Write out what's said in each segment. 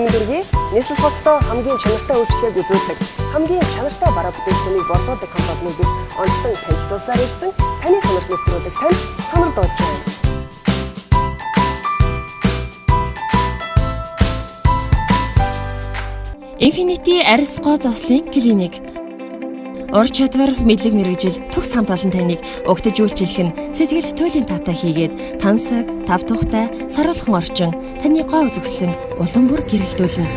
дүргийн нийслэл хоттой хамгийн чанартай үйлчлэгийг үзүүлдэг, хамгийн чанартай бараа бүтээгдэхүүнийг борлуулдаг компаниуд бид онцлон танилцуулсаар ирсэн таны сонирхол нэвтрүүлэг танд сонор дуулж байна. Infinity арьс гоо заслын клиник. Ур чадвар, мэдлэг мэргэжил, төгс хамт олон таныг угтаж үйлчлэх нь сэтгэлд туйлын таатай хийгээд тансаг, тав тухтай, саруулхан орчин таны гоо үзэсгэлэн улам бүр гэрэлтүүлнэ.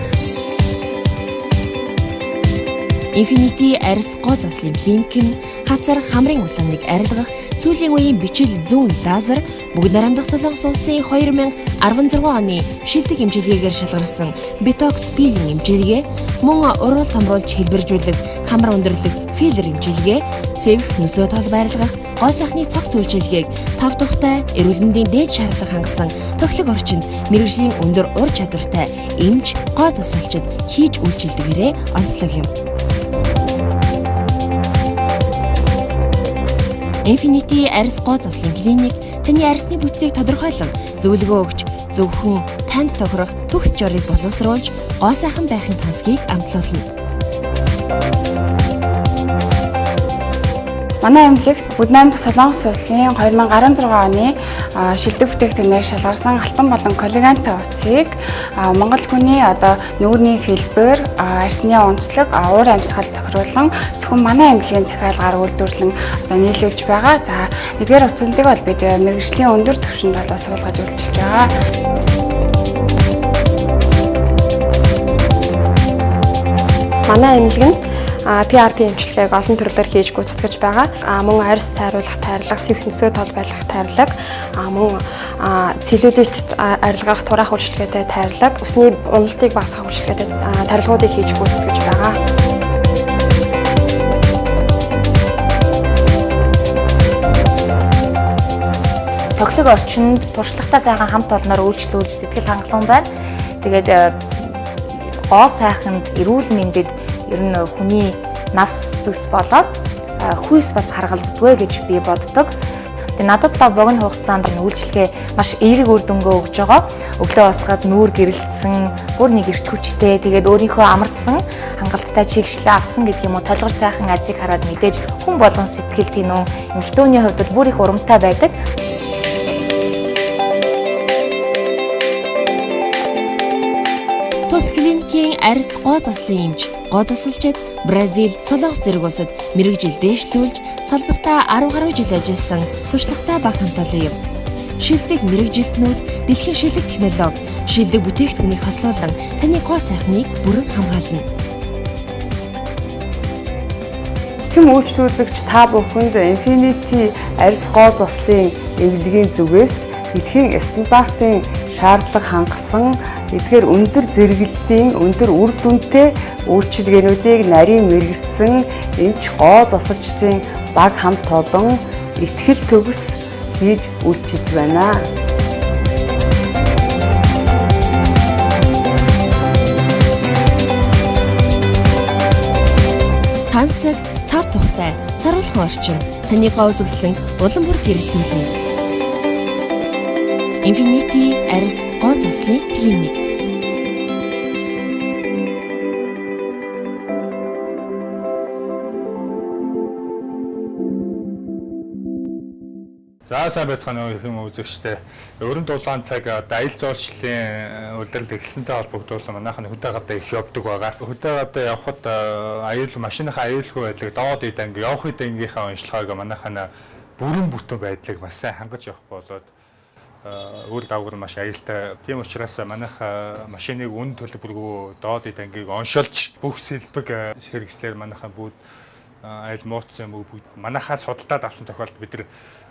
Infinity арьс гоо заслын клиник нь хацар хамрын улааныг арилгах, сүүлийн үеийн бичил зүүн лазер, бүгд нарамдах Солонгос улсын 2016 оны шилдэг эмчилгээгээр шалгарсан ботокс пилийн эмчилгээ, мөн уруул тамруулж хэлбэржүүлэх хамар өндөрлөг филлер эмчилгээ, сэвх нөсөө тал байрлах, гоо сайхны цогц үйлчилгээг тав тухтай, эрүүл мэндийн дээд шаардлага хангасан тохилог орчинд мэргэжлийн өндөр ур чадвартай эмч, гоо засалчид хийж үйлчилдэгээрээ онцлог юм. Infinity арьс гоо заслын клиник таны арьсны бүтцийг тодорхойлон зөвлөгөө өгч зөвхөн танд тохирох төгс жорыг боловсруулж гоо сайхан байхын тансгийг амтлуулна. Манай эмнэлэгт Буднамд Солонгос улсын 2016 оны шилдэг бүтээгдэхүүнээр шалгарсан алтан болон коллагентай утсыг Монгол хүний нүүрний хэлбэр, арьсны онцлог, уур амьсгал тохируулан зөвхөн манай эмнэлгийн захиалгаар үйлдвэрлэн нийлүүлж байгаа. За эдгээр утсуудыг бол бид мэргэжлийн өндөр түвшинд суулгаж үйлчилж байгаа. Манай эмнэлэг нь PRP эмчилгээг олон төрлөөр хийж гүйцэтгэж байгаа. Мөн арьс цайруулах тайрлага, сэвх нөсөө тол байрлах тайрлага, мөн целлюлит арилгах тураах үйлчилгээтэй тайрлага, усны уналтыг багасгах үйлчилгээтэй тарилгуудыг хийж гүйцэтгэж байгаа. Тохилог орчинд туршлагатай сайхан хамт олноор үйлчлүүлж сэтгэл хангалуун байна. Тэгээд гоо сайханд, эрүүл мэндэд ер нь хүний нас зүс болоод хүйс бас харгалздаггүй гэж би боддог. Тэгээ надад богино хугацаанд үйлчлэгээ маш эерэг үр дүнгээ өгж байгаа. Өглөө босгаад нүүр гэрэлтсэн, бүр нэг эрч хүчтэй, тэгээд өөрийнхөө амарсан, хангалттай чигшлээ авсан гэдэг юм уу, толгор сайхан арьсыг хараад мэдээж хүн болгон сэтгэл тийнүн эмэгтэйний хувьд бол бүр их урамтай байдаг. Тус клиникийн арьс гоо заслын эмч, гоо засалчид Бразил, Солонгос зэрэг улсад мэргэжил дээшлүүлж, салбартаа 10 гаруй жил ажилласан туршлагатай баг хамтолоо юм. Шилдэг мэргэжилтнүүд, дэлхийн шилдэг технологи, шилдэг бүтээгдэхүүнийг хослуулан таны гоо сайхныг бүрэн хамгаална. Хэм үйлчлүүлэгч та бүхэнд Infinity арьс гоо заслын эвлэгийн зүгээс дэлхийн стандартын шаардлага хангасан эдгээр өндөр зэрэглэлийн, өндөр үр дүнтэй үйлчилгээнүүдийг нарийн мэргэсэн эмч гоо засалчдын баг хамт олон ихтгэл төгс хийж үйлчилж байна. Тансаг, тав тухтай, саруулхан орчин таны гоо үзэсгэлэн улам бүр гэрэлтүүлнэ. Infinity арьс гоо заслын клиник. За сайн байцгаана уу хэм үзэгчтэй. Өрн дулаан цаг аялал жуулчлалын улирал эхэлсэнтэй холбогдуулан манайхны хөдөө гадаа их явдаг байгаа. Хөдөө гадаа явхад машиныхаа аюулгүй байдлыг доод ид анги явах ид ангийнхаа уншлагыг манайхаа бүрэн бүтэн байдлыг маш сайн хангаж явах болоод үйл давгар маш аюултай. Тийм учраас манайх машиныг үн төлбөргүй доод ид ангийг оншилж бүх сэлбэг хэрэгслэр манайхаа бүгд аль мууцсан бүгд манайхаас судалдаад авсан тохиолдолд бид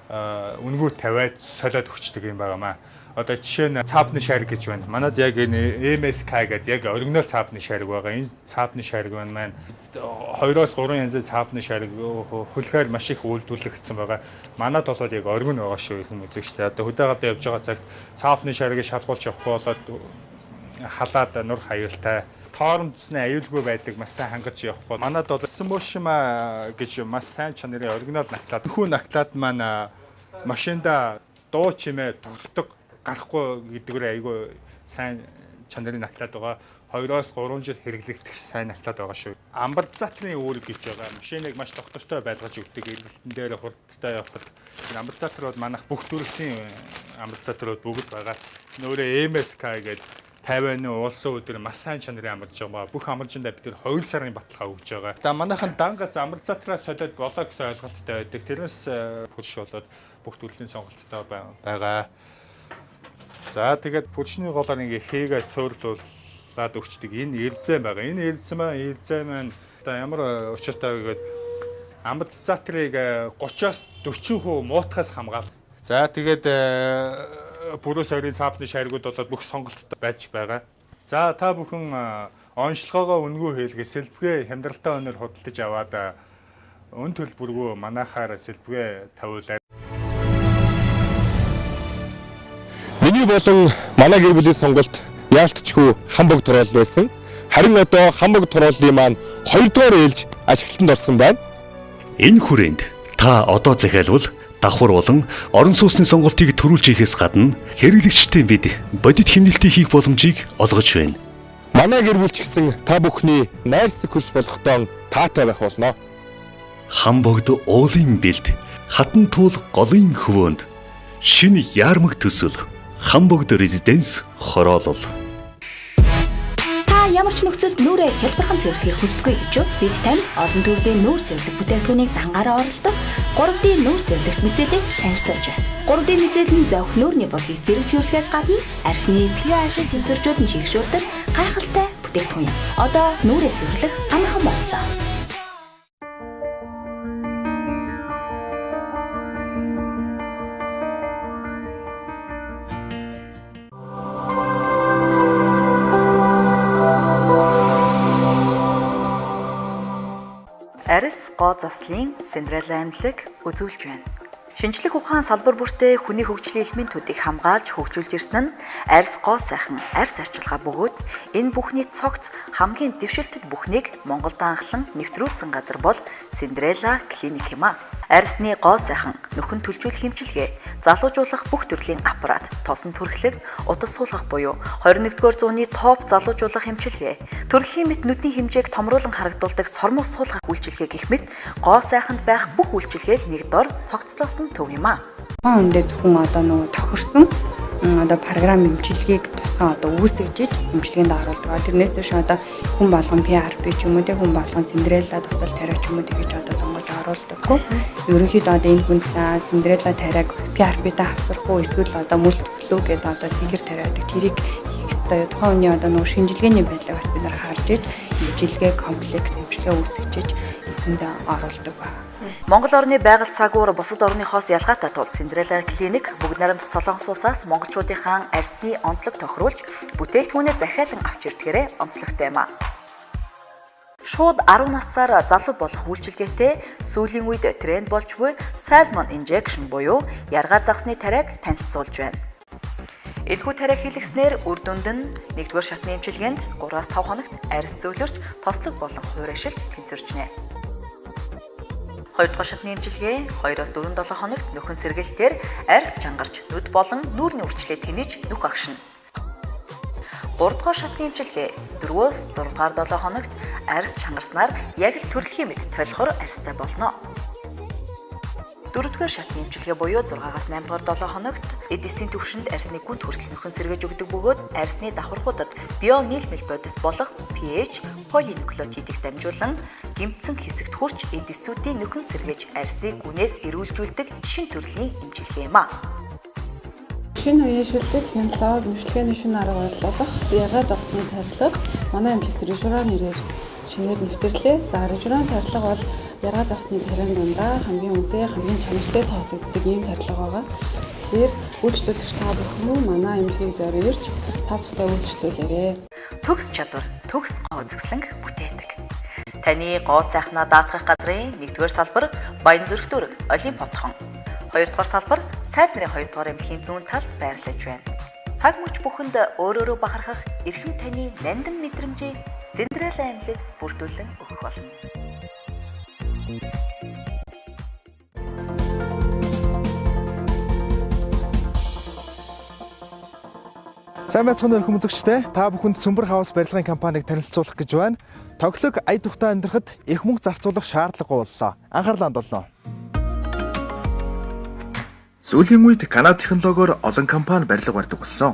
үнгүү тавиад солиод өгчдөг юм байгаамаа. Одоо жишээ нь цаапны шарг гэж байна. Манад яг энэ MSK гэдэг яг оригинал цаапны шарг байгаа. Энэ цаапны шарг маань 2-3 янзын цаапны шарг хөлгөөр маш их үйлдвэрлэгдсэн байгаа. Манад болоод яг оригин байгаа шүү юм үзэгчтэй. Одоо хөдөө гадаа явж байгаа цагт цаапны шаргийг шалгуулж явах болоод халаад нур хаюултай тоормдсны аюулгүй байдлыг маш сайн хангаж явах бол манад бол Смошима гэж маш сайн чанарын оригинал наклад. Нөхөө наклад маань машинда дуу чимээ тогтдог гарахгүй гэдгээр айгүй сайн чанарын наклад байгаа. 2-3 жил хэрэглэгдэх сайн ахлаад байгаа шүү. Амбар затрын үүрэг гэж байгаа. Машиныг маш тогтвортой байлгаж өгдөг. Эргэлтэн дээр хурдтай явахад амбар затрууд манайх бүх төрлийн амбар затрууд бүгд байгаа. Нөөрэ MSK гэдэг 50-ны улсын өдөр маш сайн чанарын амарч байгаа. Бүх амарчиндаа бид 2 сарын баталгаа өгж байгаа. За манайхан дангац амар затраа солиод болоо гэсэн ойлголттой байдаг. Тэрнээс пүш болоод бүх төрлийн сонголттой байгаа. За тэгээд пүшний голоор ингээ хийгээ суурлуулад өгчдөг. Энэ эрдзэн байгаа. Энэ эрдзэн маань одоо ямар учиртай вэ гэгээд амбар затрыг 30-аас 40% муутахаас хамгаална. За тэгээд бүрөөс ойрын цаапны шаргууд болоод бүх сонголттой байж байгаа. За та бүхэн онцлогоогоо үнгүй хэлгээ сэлбгээ хямдралтай өнөр худалдаж аваад өн төлбөргүй манайхаар сэлбгээ тавиулаад. Миний болон манай гэр бүлийн сонголт яалтчгүй хамбог тураал байсан. Харин одоо хамбог тураалын маань 2 дугаар ээлж ашиглалтанд орсон байна. Энэ хүрээнд та одоо захиалвал давхар болон орон сууцны сонголтыг төрүүлж хийхээс гадна хэрэглэгчтэй бид бодит хэмнэлтийг хийх боломжийг олгож байна. Манай гэр бүл ч гэсэн та бүхний найрсаг хөрш болохдоо таатай байх болно. Хамбогд уулын бэлд, хатан туул голын хөвөөнд шинэ яармаг төсөл Хамбогд резиденс хороолол. Ямар ч нөхцөлд нүрээ хялбархан цэвэрлэхийг хүсдэггүй гэж бид танд олон төрлийн нүүр цэвэрлэх бүтээгдэхүүнийг дангаараа оролдог 3D нүүр цэвэрлэгч мэдээллийг танилцуулж байна. 3D мэдээлэл нь зовх нүүрний бодлыг зэрэг цэвэрлэхээс гадна арсны pH-ийг тэнцвэржүүлж чигшүүлдэг гайхалтай бүтээгдэхүүн юм. Одоо нүрээ цэвэрлэх амархан боллоо. Арьс гоо заслын Синдрелла амьдлаг үзүүлж байна. Шинжлэх ухаан салбар бүртээ хүний хөгжлийн элементүүдийг хамгаалж хөгжүүлж ирсэн нь арьс гоо сайхан арьс арчилгаа бөгөөд энэ бүхний цогц хамгийн дэвшилтэд бүхнийг Монголд анхлан нэвтрүүлсэн газар бол Синдрелла клиник юм а. Арьсны гоо сайхан нөхөн төлжүүлэх хэмчилгээ, залуужуулах бүх төрлийн аппарат, тосон түрхлэг, утас суулгах буюу 21-р зууны топ залуужуулах хэмчилгээ, төрөлхийн мэт нүдний хэмжээг томруулан харагдуулдаг сормос суулгах үйлчилгээ гэх мэт гоо сайханд байх бүх үйлчилгээг нэг дор цогцлоосон төв юм а. Өнөөдөр хүн одоо нөгөө тохирсон одоо програм эмчилгээг тусгай одоо үүсгэж эмчилгээнд оруулдаг. Тэрнээс биш одоо хүн болгон PRP ч юм уу тэг хүн болгон Синдрелла тусал тариа ч юм уу тэгэж одоо сонгож оруулдаг. Ерөнхийдөө одоо энэ хүн Синдрелла тариаг PRP-тэй хавсрахгүй эсвэл одоо мультиплүү гэдэг одоо цэгэр тариадаг тэрийг хийх ёстой. Тухайн хүний одоо нөгөө шинжилгээний байдлыг бас бид нар харж иж эмчилгээ комплекс эмчилгээ үүсгэж энд оруулдаг ба. Монгол орны байгаль цагуур бусад орныхоос ялгаатай тул Синдрелла клиник бүгд найрамдах Солонгос улсаас монголчуудынхаа арьсны онцлог тохируулж бүтээгдэхүүнээ захиалан авч ирдгээрээ онцлогтой юм а. Шууд 10 насаар залуу болох үйлчилгээтэй сүүлийн үед тренд болж буй Salmon injection буюу яргаа загсны тариаг танилцуулж байна. Энэхүү тариаг хийлгэснээр үр дүнд нь 1-р шатны эмчилгээнд 3-5 хоногт арьс зөөлөрч тослог болон хуурайшилт тэнцвэрчнэ. 2-р шатны эмчилгээ 2-4 хоногт нөхөн сэргэлтээр арьс чангарч нүд болон нүүрний үрчлээ тэнэж нүх агшина. 3-р шатны эмчилгээ 4-6 хоногт арьс чангарснаар яг л төрөлхийн мэт тойлохор арьстай болно. 4-р шатны эмчилгээ буюу 6-аас 8-р хоногт эдисийн төвшөнд арьсны гүнт хүртэл нөхөн сэргээж өгдөг бөгөөд арьсны давхархуудад био нийлмэл бодис болох pH, полинуклеотидыг дамжуулан гэмтсэн хэсэгт хүрч эдисүүдийн нөхөн сэргээж арьсыг гүнээс эрүүлжүүлдэг шинэ төрлийн эмчилгээ юм а. Шинэ үеийн шилдэг хяналтаа эмчилгээний шинэ арга барил яргаа загсны тарилга манай эмчилгээ режураа нэрээр шинээр нэвтрлээ. За режураа тарилга бол яргаа загсны тариан дундаа хамгийн үнэтэй, хамгийн чанартай тооцогддог ийм тарилга байгаа. Тэгэхээр үйлчлүүлэгч та бүхэн манай эмчилгээг зориулж тав дахьтай үйлчлүүлээрэй. Төгс чадвар, төгс гоо үзэсгэлэнг бүтээдэг. Таны гоо сайхнаа даатгах газрын 1-р салбар Баянзүрх дүүрэг, Олимп хотхон. 2-р салбар сайд нарын 2-р эмнэлгийн зүүн талд байрлаж байна. Цаг мөч бүхэнд өөрөөрөө бахархах эрхэм таны нандин мэдрэмжийг Синдрелла амьдлыг бүрдүүлэн өгөх болно. Сайн байцгаана өрхөн үзэгчдээ. Та бүхэнд Сүмбэр хаус барилгын компанийг танилцуулах гэж байна. Тоглог ая тухтай амьдрахад их мөнгө зарцуулах шаардлагагүй боллоо. Анхаарлаа хандуулно. Сүүлийн үед Канада технологиор олон компани барилга барьдаг болсон.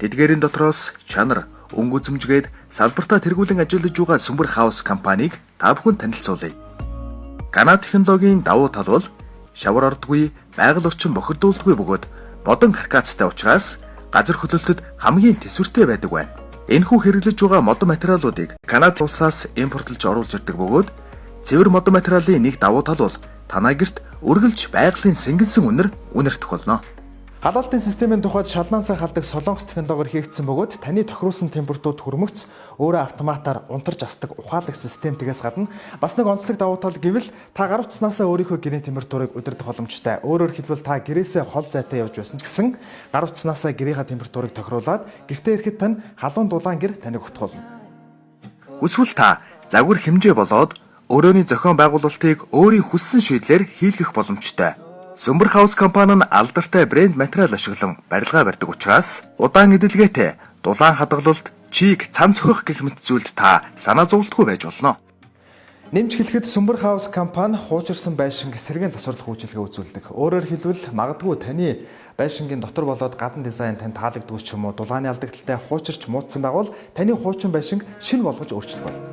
Тэдгээрийн дотроос чанар, өнгө үзэмжгээд салбартаа тэргүүлэн ажиллаж байгаа Сүмбэр хаус компанийг та бүхэнд танилцуулъя. Канада технологийн давуу тал бол шавар ордгүй, байгаль орчин бохирдуулдаггүй бөгөөд модон каркацтай учраас газар хөдлөлтөд хамгийн төсвөртэй байдаг байна. Энэхүү хэрэглэж байгаа модон материалуудыг Канада улсаас импортлж оруулж ирдэг бөгөөд цэвэр модон материалын нэг давуу тал бол танай гэрт үргэлж байгалийн сэнгэнсэн үнэртэх болно. Халаалтын системийн тухайд шалнаансаа халдаг солонгос технологиор хийгдсэн бөгөөд таны тохируулсан температурт хүрмэгц өөрөө автоматар унтарч асдаг ухаалаг системтгээс гадна бас нэг онцлог давуу тал гэвэл та гар утснаасаа өөрийнхөө гэрийн температурыг удирдах боломжтой. Өөрөөр хэлбэл та гэрээсээ хол зайтай явж байсан ч гэсэн гар утснаасаа гэрийнхаа температурыг тохируулад гэртээ ирэхэд тань халуун дулаан гэр таныг утгуулна. Эсвэл та загвар хэмжээ болоод өрөөний зохион байгуулалтыг өөрийн хүссэн шийдлээр хийлгэх боломжтой. Сүмбэр хаус компани нь алдартай брэнд материал ашиглан барилга барьдаг учраас удаан эдэлгээтэй дулаан хадгалалт, чийг цам цохих гэх мэт зүйлд та санаа зовлтгүй байж болно. Нэмж хэлэхэд Сүмбэр хаус компани хуучирсан байшинг сэргээн засварлах үйлчилгээ үзүүлдэг. Өөрөөр хэлбэл магадгүй таны байшингийн дотор болоод гадна дизайн тань таалагдгүй ч юм уу дулааны алдагдaltaй хуучирч муудсан байгавал таны хуучин байшинг шинэ болгож өөрчлөх болно.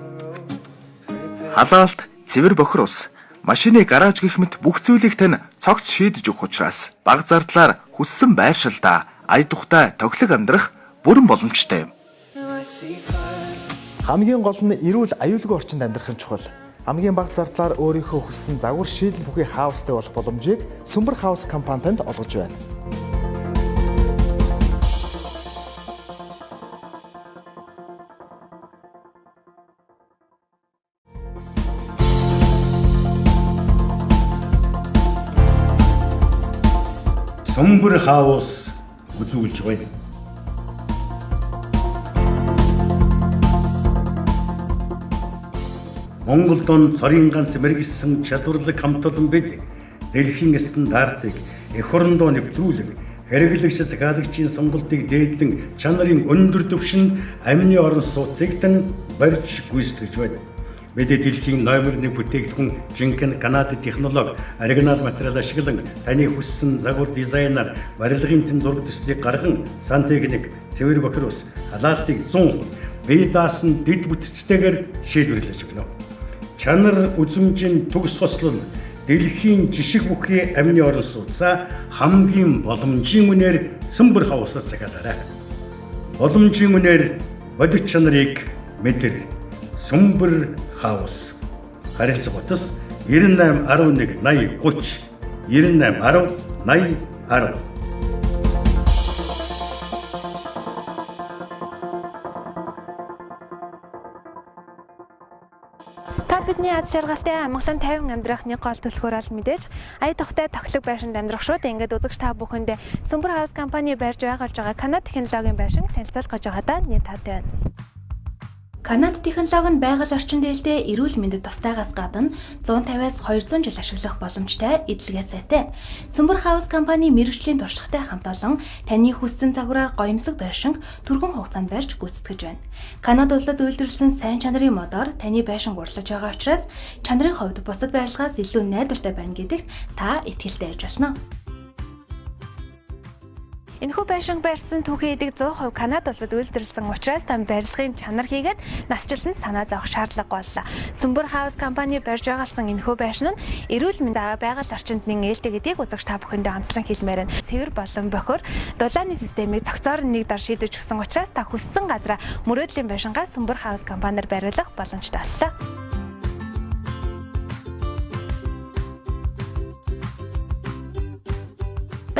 Халаалт, цэвэр бохир ус, машины гараж гэх мэт бүх зүйлийг тань цогц шийдэж өгөх учраас бага зардлаар хүссэн байршилдаа ая тухтай тоглог амьдрах бүрэн боломжтой юм. Хамгийн гол нь эрүүл аюулгүй орчинд амьдрах нь чухал. Хамгийн бага зардлаар өөрийнхөө хүссэн загвар шийдэл бүхий хаустай болох боломжийг Сүмбэр хаус компани танд олгож байна. Сүмбэр хаус үзүүлж байна. Монголд цорын ганц мэргэссэн чадварлаг хамт олон бид дэлхийн стандартыг эх орондоо нэвтрүүлэн хэрэглэгч захиалагчийн сонголтыг дээдэн чанарын өндөр түвшинд амины орон сууцыг барьж гүйцэтгэж байна. Бид дэлхийн номер 1 бүтээгдэхүүн жинхэнэ Канада технологи оригинал материал ашиглан таны хүссэн загвар дизайнаар барилгын тэн зураг төслийг гарган сантехник, цэвэр бохир ус, халаалтыг 100% бие даасан дэд бүтцтэйгээр шийдвэрлэж өгнө. Чанар үзмжийн төгс хослол дэлхийн жишг бүхий амины орон сууцаа хамгийн боломжийн үнээр Сүмбэр хаусаас захиалаарай. Боломжийн үнээр бодит чанарыг мэдэр Сүмбэр хаус. Харилцаг утас 98 11 80 30 98 10 80 10. Бидний аз жаргалтай амгалан тайван амьдрах нэг гол төлхөөр аль мэдээж ая тухтай тоглог байшинд амьдрах шүү. Ингээд үзэгч та бүхэндээ Сүмбэр хаус компани барьж байгаа Канада технологийн байшин танилцуулах гэж байгаадаа нийт таатай байна. Канада технологи нь байгаль орчин дээлтэй эрүүл мэндэд тустайгаас гадна 150-аас 200 жил ашиглах боломжтой эдлэгээ сайтай. Сүмбэр хаус компани мэргэжлийн туршлагатай хамт олон таны хүссэн загвараар гоёмсог байшинг түргэн хугацаанд барьж гүйцэтгэж байна. Канада улсад үйлдвэрлэсэн сайн чанарын модоор таны байшинг урлаж байгаа учраас чанарын хувьд бусад барилгаас илүү найдвартай байна гэдэгт та итгэлтэй байж болно. Энэхүү байшинг барьсан түүхий эдэг 100% Канада улсад үйлдвэрлэсэн учраас тань барилгын чанар хийгээд насжилсан санаа зовох шаардлага боллоо. Сүмбэр хаус компани барьж байгаалсан энэхүү байшин нь эрүүл мэндийн байгаль орчинд нэг ээлтэй гэдгийг үзэгч та бүхэндээ онцлон хэлмээр байна. Цэвэр болон бохир дулааны системийг цогцоор нэг дор шийдэж өгсөн учраас та хүссэн газраа мөрөөдлийн байшингаа Сүмбэр хаус компаниар бариулах боломжтой боллоо.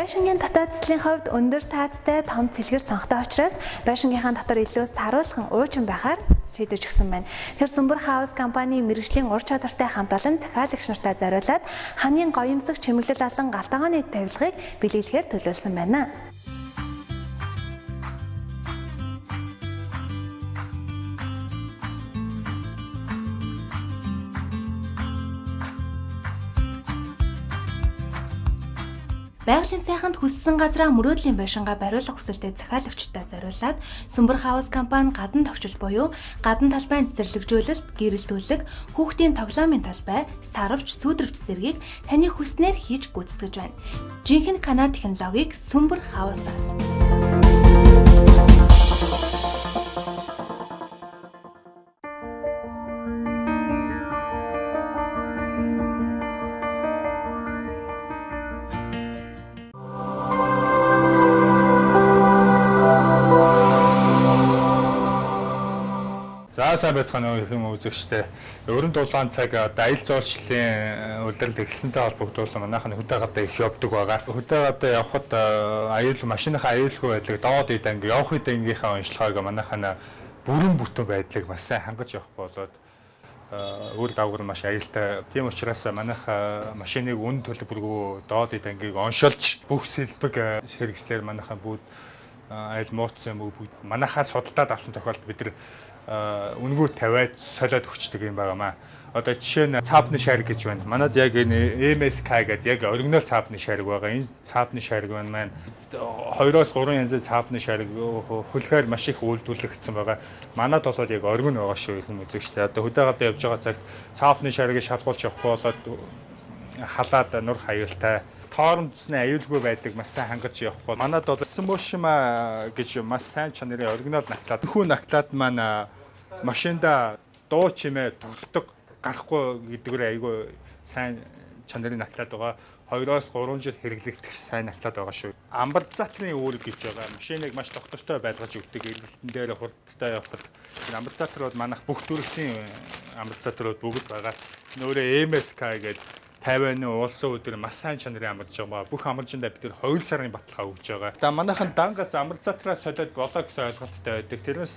Байшингийн дотоод цэцлийн хувьд өндөр таацтай том цэлгэр цонхтой учраас байшингийнхаа дотор илүү саруулхан уучин байхаар шийдэж өгсөн байна. Тэгэхээр Сүмбэр хаус компани мэргэжлийн ур чадвартай хамт олон захиалагч нартай зориулаад ханийн гоёмсог чимэглэл болон галтгооны тавилгыг биелүүлэхээр төлөвлөсөн байна. Байгалийн сайханд хүссэн газраа мөрөөдлийн байшингаа бариулах хүсэлтэд захиалагчдаа зориулаад Сүмбэр хаус компани гадна тогтчил буюу гадна талбайн цэцэрлэгжүүлэлт, гэрэл төлөг, хүүхдийн тоглоомын талбай, сарвч, сүйдрвч зэргийг таны хүснээр хийж гүйцэтгэж байна. Жинхэнэ Канада технологиг Сүмбэр хаусаас. За сайн байцгаана уу хэм үзэгчтэй. Өрн дулаан цаг аялал жуулчлалын улирал эхэлсэнтэй холбогдуулан манайхны хөдөө гадаа их явдаг байгаа. Хөдөө гадаа явхад машиныхаа аюулгүй байдлыг доод ид анги явах ид ангийнхаа онцлогоог манайхаа бүрэн бүтэн байдлыг маш сайн хангаж явах болоод үйл дагавар маш аюултай. Тийм учраас манайх машиныг үн төлбөргүй доод ид ангийг оншилж бүх сэлбэг хэрэгслээр манайхаа бүгд айл мууцсан бүгд манайхаас судалдаад авсан тохиолдолд бид нар үнгүү тавиад солиод өгчдөг юм байгаамаа. Одоо жишээ нь цаапны шарг гэж байна. Манад яг энэ MSK гэдэг яг оригинал цаапны шарг байгаа. Энэ цаапны шарг маань 2-3 янзын цаапны шарг хөлхөөр маш их үйлдвэрлэгдсэн байгаа. Манад болоод яг оригин байгаа шүү юм үзэгчтэй. Одоо хөдөө гадаа явж байгаа цагт цаапны шаргийг шалгуулж явах болоод халаад нур хаюултай тоормцны аюулгүй байдлыг маш сайн хангаж явах бол манад бол Смошима гэж маш сайн чанарын оригинал нагтлаад хүү нагтлаад маань машинда дуу чимээ тоглодог гарахгүй гэдгээр айгүй сайн чанарын нагтлаад байгаа. 2-3 жил хэрэглэгдэх сайн нагтлаад байгаа шүү. Амбар затрын үүрэг гэж байгаа. Машиныг маш тогтвортой байлгаж өгдөг. Эргэлтэн дээр хурдтай явхад амбар затар бол манайх бүх төрлийн амбар затрууд бүгд байгаа. Нөөрэ MSK гэдэг 50-ны улсын өдөр маш сайн чанарын амарч байгаа. Бүх амарчиндаа бид 2 сарын баталгаа өгж байгаа. За манайхан данга амар затраа солиод болоо гэсэн ойлголттой байдаг. Тэрнээс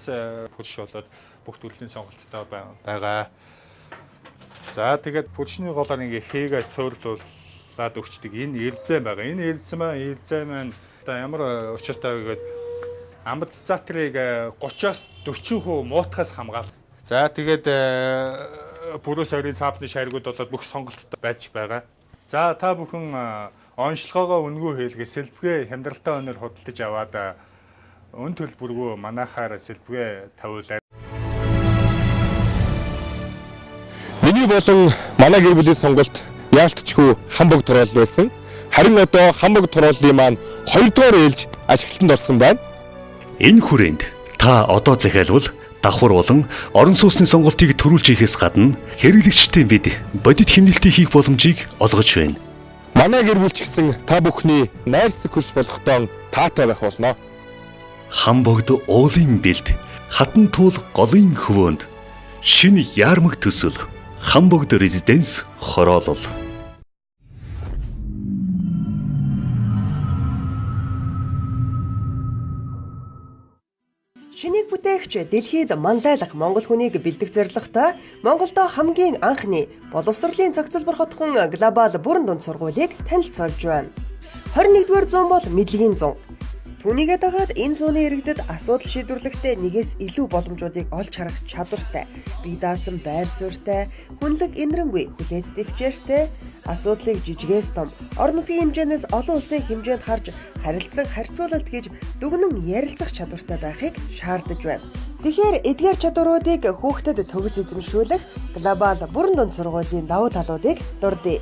пүлш болоод бүх төрлийн сонголттой байгаа. За тэгээд пүлшний голоор ингээ хийгээ суурлуулад өгчдөг. Энэ эрдзэн байгаа. Энэ эрдзэн маань одоо ямар учиртай вэ гэгээд амар затрыг 30-аас 40% муутахаас хамгаална. За тэгээд бүрөөс ойрын цаапны шаргууд болоод бүх сонголттой байж байгаа. За та бүхэн онцлогоогоо үнгүй хийлгээ сэлбгээ хямдралтай өнөр худалдаж аваад өн төлбөргүй манайхаар сэлбгээ тавиулаад. Миний болон манай гэр бүлийн сонголт яалтчгүй хамбог тураал байсан. Харин одоо хамбог тураалын маань 2 дугаар ээлж ашиглалтанд орсон байна. Энэ хүрээнд та одоо захиалвал давхар болон орон сууцны сонголтыг төрүүлж хийхээс гадна хэрэглэгчтэй бид бодит хэмнэлтийг хийх боломжийг олгож байна. Манай гэр бүл ч гэсэн та бүхний найрсаг хөрш болохдоо таатай байх болно. Хамбогд уулын бэлд, хатан туул голын хөвөөнд шинэ яармаг төсөл Хамбогд резиденс хороолол. Шинийг бүтээгч дэлхийд манлайлах монгол хүнийг бэлдэх зорилготой Монголдо хамгийн анхны боловсролын цогцлбор хотхон глобал бүрэн дунд сургуулийг танилцуулж байна. 21-р зуун бол мэдлэгийн зуун. Түүнийгээ дагаад энэ зууны иргэдэд асуудал шийдвэрлэхдээ нэгээс илүү боломжуудыг олж харах чадвартай, бие даасан байр суурьтай, хүнлэг инрэнгүй, хүлээж дэвчээртэй, асуудлыг жижигээс том, орон нутгийн хэмжээнээс олон улсын хэмжээнд харж харилцан харьцуулалт хийж дүгнэн ярилцах чадвартай байхыг шаардаж байна. Тэгэхээр эдгээр чадваруудыг хүүхдэд төгс эзэмшүүлэх глобал бүрэн дунд сургуулийн давуу талуудыг дурдъя.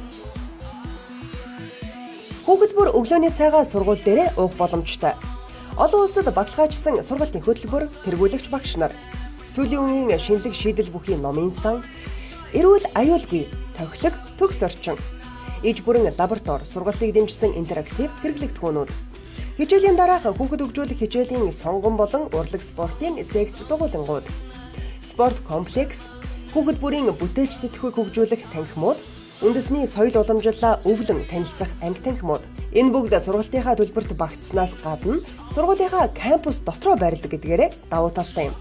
Хүүхэд бүр өглөөний цайгаа сургууль дээрээ уух боломжтой. Олон улсад баталгаажсан сургалтын хөтөлбөр, тэргүүлэгч багш нар, сүүлийн үеийн шинэлэг шийдэл бүхий номын сан, эрүүл аюулгүй, тохилог, төгс орчин, иж бүрэн лаборатори, сургалтыг дэмжсэн интерактив хэрэглэгдэхүүнүүд, хичээлийн дараах хүүхэд хөгжүүлэх хичээлийн сонгон болон урлаг спортын секц дугуйлангууд, спорт комплекс, хүүхэд бүрийн бүтээч сэтгхүйг хөгжүүлэх танхимууд, үндэсний соёл уламжлалаа өвлөн танилцах анги танхимууд. Энэ бүгд сургалтынхаа төлбөрт багтснаас гадна сургуулийнхаа кампус дотроо байрладаг гэдгээрээ давуу талтай юм.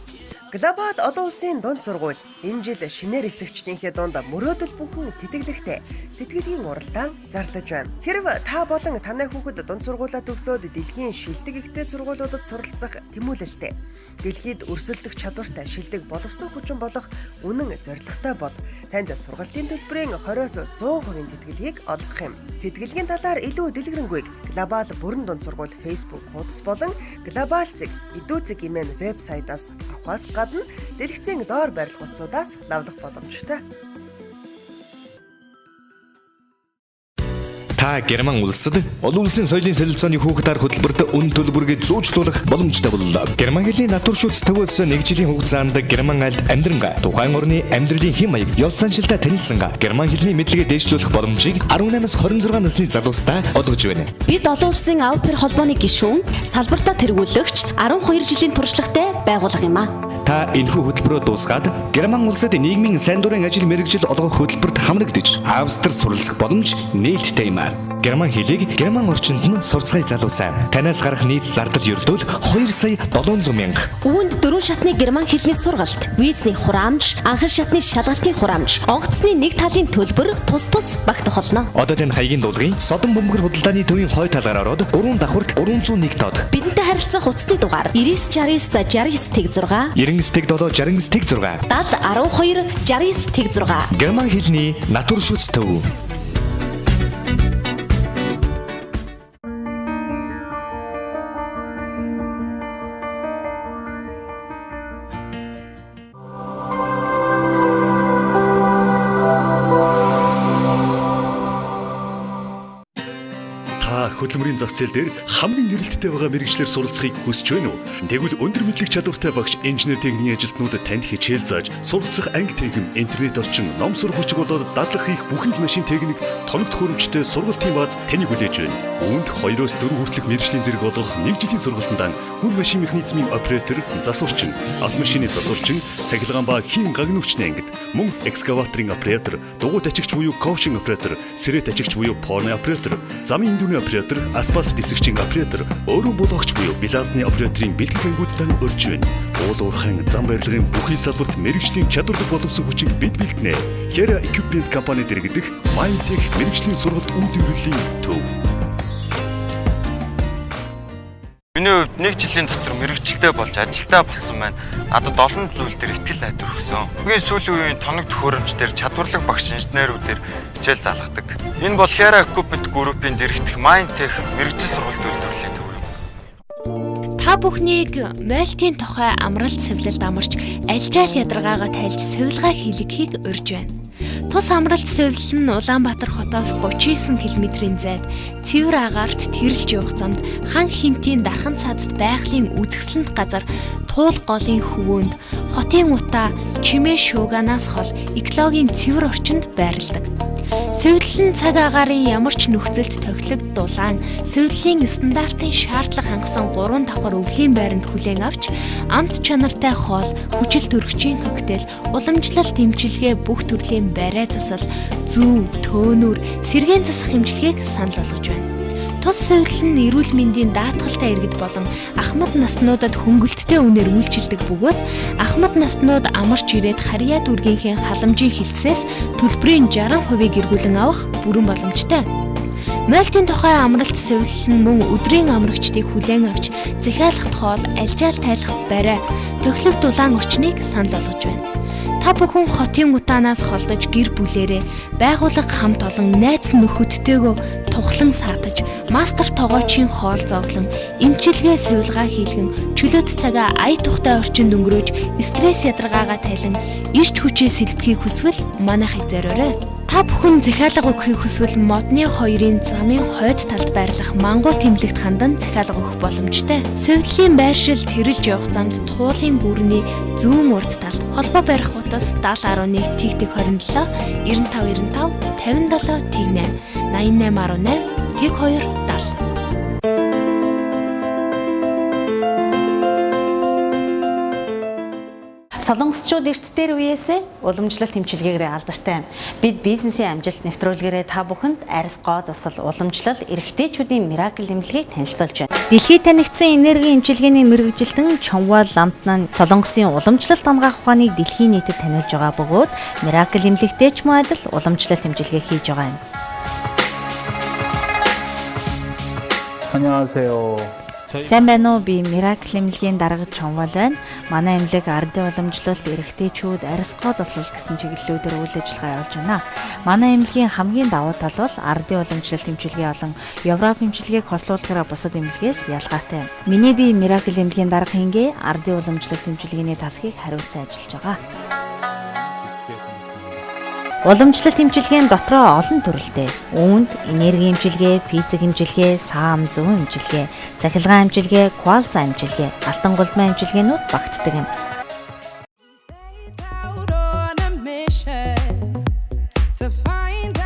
Глобал олон улсын дунд сургууль энэ жил шинээр эсэгчдийнхээ дунд мөрөөдөл бүхэн тэтгэлэгтэй сэтгэлийн уралдаан зарлаж байна. Хэрв та болон танай хүүхэд дунд сургуулаа төгсөөд дэлхийн шилдэг ихтэй сургуулиудад суралцах тэмүүлэлтэй Дэлхийд өрсөлдөх чадвартай шилдэг боловсон хүчин болох үнэн зорилготой бол танд сургалтын төлбөрийн 20-100% тэтгэлгийг олгох юм. Тэтгэлгийн талаар илүү дэлгэрэнгүй глобал бүрэн дунд сургууль Facebook хуудас болон глобал зэг идүүцэг имэн вебсайтаас авахаас гадна дэлгэцийн доор байрлах утсуудаас лавлах боломжтой. Та Герман улсад олон улсын соёлын солилцооны хүүхэд ар хөтөлбөрт үн төлбөрийг зүүчлүүлэх боломжтой боллоо. Герман хэлний натур шүтс төвөөс 1 жилийн хугацаанд Герман айлд амьдранга тухайн орны амьдралын хэм маяг ёс заншилтай танилцсанга Герман хэлний мэдлэгээ дэвшлүүлэх боломжийг 18-аас 26 насны залуустай олгож байна. Бид олон улсын Аупер холбооны гишүүн, салбартаа тэргүүлэгч 12 жилийн туршлагатай байгууллага юм а. Та энэхүү хөтөлбөрөөр дуусгаад Герман улсад нийгмийн сайн дурын ажил мэргэжил олгох хөтөлбөрт хамрагдаж Австрид суралцах боломж нээлттэй юм а. Герман хэлийг Герман орчинд нь сурцгай залуусаа. Танаас гарах нийт зардал ердөө 2,700,000. Үүнд 4 шатны Герман хэлний сургалт, визний хураамж, анхан шатны шалгалтын хураамж, онгоцны 1 талын төлбөр тус багтах болно. Одоо тань хаягийн дуулгын Содон бөмбөр худалдааны төвийн хой талаар ороод 3 давхурт 301 доод. Бидэнтэй харилцах утасны дугаар 996969 69-7-69-6 7012-69-6 Герман хэлний натур шүтс төв. Хөдөлмөрийн зах зээл дээр хамгийн эрэлттэй байгаа мэрэгчлэр суралцахыг хүсэж байна уу? Тэгвэл өндөр мэдлэг чадвартай багш инженер техникийн ажилтнуудад танд хичээл зааж, суралцах анги техник, интернет орчин, ном сурах хүчиг болоод дадлах хийх бүхий л машин техник, тоног төхөөрөмжтэй сургалтын бааз таныг хүлээж байна. Үүнд 2-4 хүртэлх мэрэгжлийн зэрэг болгох 1 жилийн сургалтанд хүн машин механизмын оператор, засварчин, автомашины засварчин, цахилгаан ба хийн гагнуучны ангид, мөн экскаваторын оператор, дугуйт ачигч буюу коучинг оператор, сэрэт ачигч буюу порно оператор, замын дүүний оператор, асфальт дэвсэгчийн оператор, өөрөө булгагч буюу биласны операторын бэлтгэх ангиудад урьж байна. Уул уурхайн зам барилгын бүхий салбарт мэрэгжлийн чадвартай боловсон хүчийг бид бэлтнэ. Хера Equipment компани дэргэдэх Mindtech мэрэгжлийн сургалт үйлдвэрлэлийн төв. Миний хувьд 1 жилийн дотор мэрэгчлээ болж ажилтаа болсон байна. Надад олон зүйл дээр итгэл найдар өгсөн. Үгийн сүүлийн үеийн тоног төхөөрөмж дээр чадварлаг багш инженерүүдээр хичээл заалгадаг. Энэ бол Hera Equipment Group-ийн дэргэдэх Mindtech мэрэгжил сургалт үйлдвэрлэлийн төв юм. Та бүхнийг Мальтын тухай амралт сувлалд амарч альжаал ядаргаагаа тайлж сувилгаа хийлгэхийг урьж байна. Тус амралт сувлал нь Улаанбаатар хотоос 39 км-ийн зайд цэвэр агаарт тэрэлж явах замд хан хинтийн дархан цаазд байгалийн үзэсгэлэнт газар туул голын хөвөөнд хотын утаа чимээ шууганаас хол экологийн цэвэр орчинд байрладаг. Сувлал нь цаг агаарын ямар ч нөхцөлд тохилогдуулан сувлалын стандартын шаардлага хангасан 3 давхар өвлийн байранд хүлээн авч амт чанартай хоол, хүчил төрөгчийн коктейл, уламжлалт эмчилгээ бүх төрлийн барай засал, зүү, төөнүүр, сэргээн засах эмчилгээг санал болгож байна. Тус сувлал нь эрүүл мэндийн даатгалтай иргэд болон ахмад наснуудад хөнгөлөлттэй үнээр үйлчилдэг бөгөөд ахмад наснууд амарч ирээд харьяа дүүргийнхээ халамжийн хилцээс төлбөрийн 60%-ийг эргүүлэн авах бүрэн боломжтой. Мальтын тухай амралт сувлал нь мөн өдрийн амрагчдыг хүлээн авч захиалгат хоол, альжаал тайлах барай, тохилог дулаан орчныг санал болгож байна. Та бүхэн хотын утаанаас холдож гэр бүлээрээ байгууллага хамт олон найз нөхөдтэйгөө тухлан саатаж, мастер тогоочийн хоол зовлон, эмчилгээ сувилгаа хийлгэн, чөлөөт цагаа ая тухтай орчинд өнгөрөөж, стресс ядаргаагаа тайлан, эрч хүчээ сэлбэхийг хүсвэл манайхыг зориорой. Та бүхэн захиалга өгөхийг хүсвэл модны 2-ын замын хойд талд байрлах мангуу тэмлэгт хандан захиалга өгөх боломжтой. Сувлалын байршил тэрэлж явах замд туулын бүрний зүүн урд талд холбоо барих утас 7011 тэг 27 95 95 57 тэг 8 8818 тэг 2 70. Солонгосчууд эрт дээр үеэсээ уламжлалт хэмчилгээгээр алдартай. Бид бизнесийн амжилт нэвтрүүлгээрээ та бүхэнд арьс гоо засал уламжлал эрэгтэйчүүдийн миракл эмнэлгийг танилцуулж байна. Дэлхийд танигдсан энерги эмчилгээний мэргэжилтэн Чонва Ламтнан Солонгосын уламжлалт хамгаах ухааныг дэлхийн нийтэд таниулж байгаа бөгөөд миракл эмнэлэгтэй ч мөн адил уламжлалт хэмчилгээ хийж байгаа юм. 안녕하세요. Сайн байна уу? Би Miracle эмнэлгийн дарга Чонвол байна. Манай эмнэлэг ардын уламжлалт, эрэгтэйчүүд, арьс гоо заслал гэсэн чиглэлүүдээр үйл ажиллагаа явуулж байна. Манай эмнэлгийн хамгийн давуу тал бол ардын уламжлалт эмчилгээ болон Европ эмчилгээг хослуулахаараа бусад эмнэлгээс ялгаатай. Миний бие Miracle эмнэлгийн дарга хингээ ардын уламжлалт эмчилгээний тасгийг хариуцсан ажиллаж байгаа. Уламжлалт эмчилгээ нь дотроо олон төрөлтэй. Үүнд энерги эмчилгээ, физик эмчилгээ, саам зүүн эмчилгээ, цахилгаан эмчилгээ, квалса эмчилгээ, алтан гулдмаа эмчилгээнүүд багтдаг юм.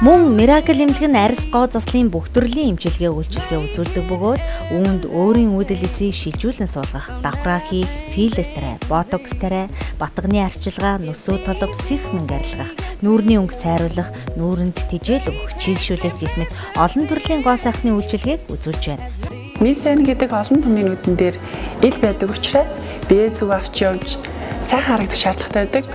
Мөн Miracle эмнэлэг нь арьс гоо заслын бүх төрлийн эмчилгээ үйлчилгээ үзүүлдэг бөгөөд үүнд өөрийн үүдэлсийг шилжүүлэн суулгах, давхраа хийх, филлер, ботокс, батганы арчилгаа, нүсүү толгов, сихминг арилгах, нүүрний өнгө цайруулах, нүүрэнд тэжээл өгөх, чийгшүүлэх гэх мэт олон төрлийн гоо сайхны үйлчилгээг үзүүлж байна. Мисен гэдэг олон түмний нүдэн дээр ил байдаг учраас бие зүг авч явж сайхан харагдах шаардлагатай байдаг.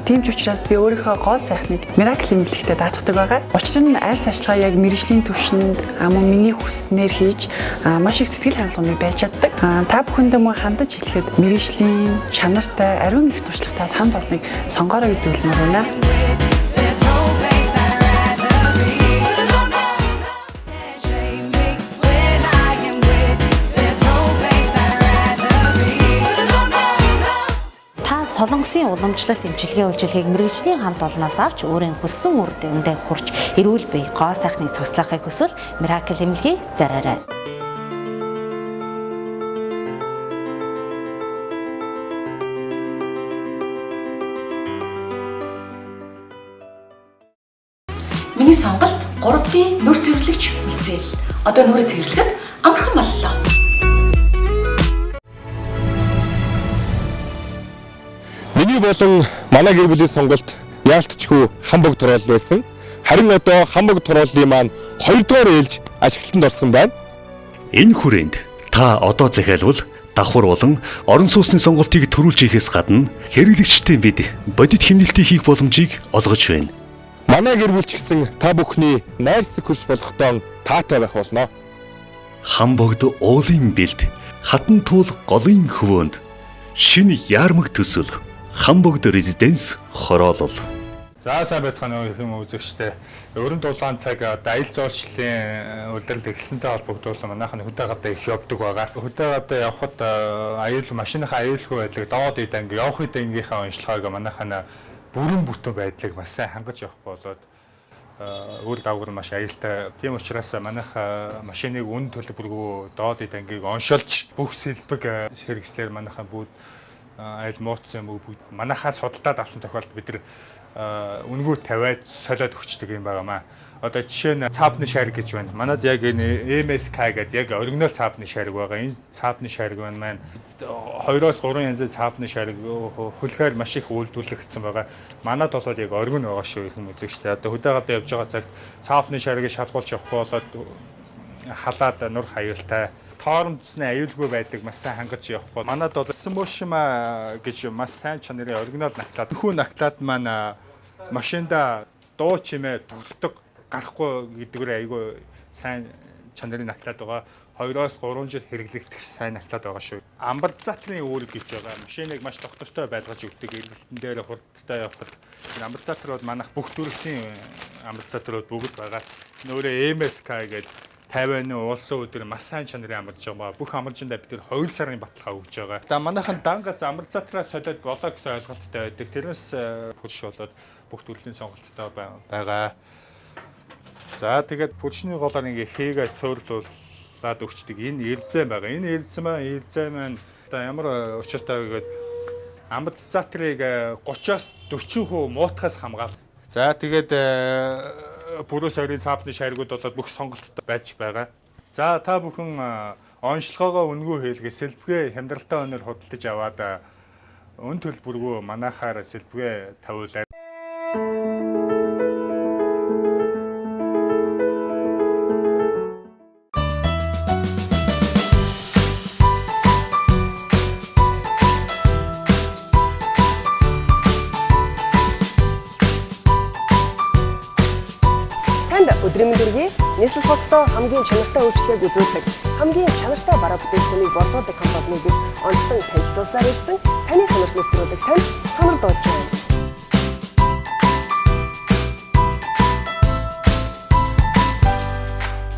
Тийм ч учраас би өөрийнхөө гоо сайхныг Miracle эмнэлэгтээ даатгадаг байгаа. Учир нь арьс арчилгаа яг мэргэжлийн түвшинд мөн миний хүснээр хийж маш их сэтгэл хангамжтай байж чаддаг. Та бүхэндээ мөн хандаж хэлэхэд мэргэжлийн чанартай ариун их туршлагатаас хамт олныг сонгоорой гэж зөвлөмөр байна. Солонгосын уламжлалт эмчилгээ үйлчилгээг мэргэжлийн хамт олноос авч өөрийн хүссэн үр дүндээ хүрч эрүүл бие гоо сайхныг цуглахыг хүсвэл Miracle эмнэлгийг зараарай. Миний сонголт 3D нүр цэвэрлэгч мэдээлэл. Одоо нүрээ цэвэрлэхэд амархан боллоо. Миний болон манай гэр бүлийн сонголт яалтчгүй хамбог тураал байсан. Харин одоо хамбог турааллын маань 2 дугаар ээлж ашиглалтанд орсон байна. Энэ хүрээнд та одоо захиалвал давхар болон орон сууцны сонголтыг төрүүлж хийхээс гадна хэрэглэгчтэй бид бодит хэмнэлтийг хийх боломжийг олгож байна. Манай гэр бүл ч гэсэн та бүхний найрсаг хөрш болохдоо таатай байх болно. Хамбогд уулын бэлд, хатан туул голын хөвөөнд шинэ яармаг төсөл Хамбогд резиденс хороолол. За сайн байцгаана уу хүмүүс үзэгчтэй. Өрн дулаан цаг аялал жуулчлалын үйлдвэрлэл эхэлсэнтэй холбогдуулан манайхны хөдөө гадаа их явдаг байгаа. Хөдөө гадаа явхад машиныхаа аюулгүй байдлыг даваад ид анги явах ид ангийнхаа уншлагыг манайхны бүрэн бүтэн байдлыг маш сайн хангаж явах болоод үйл дагавар маш аюултай. Тийм учраас манайх машиныг үн төлбөргүй доод ид ангиг оншилж бүх сэлбэг хэрэгслэр манайхаа бүгд айл мууцсан бүгд манайхаас судалдаад авсан тохиолдолд бид нар үнгүү тавиад солиод өгчдөг юм байгаамаа. Одоо жишээ нь цаапны шарг гэж байна. Манад яг энэ MSK гэдэг яг оригинал цаапны шарг байгаа. Энэ цаапны шарг маань 2-3 янзын цаапны шарг хөлхөөр маш их үйлдвэрлэгдсэн байгаа. Манад болоод яг оригин байгаа шүү юм үзэгчтэй. Одоо хөдөө гадаа явж байгаа цагт цаапны шаргийг шалгуулж явах болоод халаад нур хаюултай тоормцны аюулгүй байдлыг маш сайн хангаж явах бол манад бол Смошима гэж маш сайн чанарын оригинал нагтлаад нөхөө нагтлаад маань машинда дуу чимээ тогтдог гарахгүй гэдгээр айгүй сайн чанарын нагтлаад байгаа. 2-3 жил хэрэглэгдэх сайн нагтлаад байгаа шүү. Амбар затрын үүрэг гэж байгаа. Машиныг маш тогтвортой байлгаж өгдөг. Эргэлтэн дээр хурдтай явахад амбар затр бол манайх бүх төрлийн амбар затрууд бүгд байгаа. Нөөрэ MSK гэдэг 50-ны улсын өдөр маш сайн чанарын амарч байгаа. Бүх амарчиндаа бид 2 сарын баталгаа өгж байгаа. За манайхан данга амар затраа солиод болоо гэсэн ойлголттой байдаг. Тэрнээс пүш болоод бүх төрлийн сонголттой байгаа. За тэгээд пүшний голоор ингээ хийгээ суурлуулад өгчдөг. Энэ эрдзэн байгаа. Энэ эрдзэн маань одоо ямар учиртай вэ гэгээд амар затрыг 30-аас 40% муутахаас хамгаална. За тэгээд бүрөөс ойрын цаапны шаргууд болоод бүх сонголттой байж байгаа. За та бүхэн онцлогоогоо үнгүү хийлгээ сэлбгээ хямдралтай өнөр худалдаж аваад өн төлбөргүй манайхаар сэлбгээ тавиулаад өдрийн мэндүргийн нийслэл хоттой хамгийн чанартай үйлчлэгийг үзүүлдэг, хамгийн чанартай бараа бүтээгдэхүүнийг борлуулдаг компаниудыг онцлон танилцуулсаар ирсэн таны сонирхол нэвтрүүлэг танд сонирдуулж байна.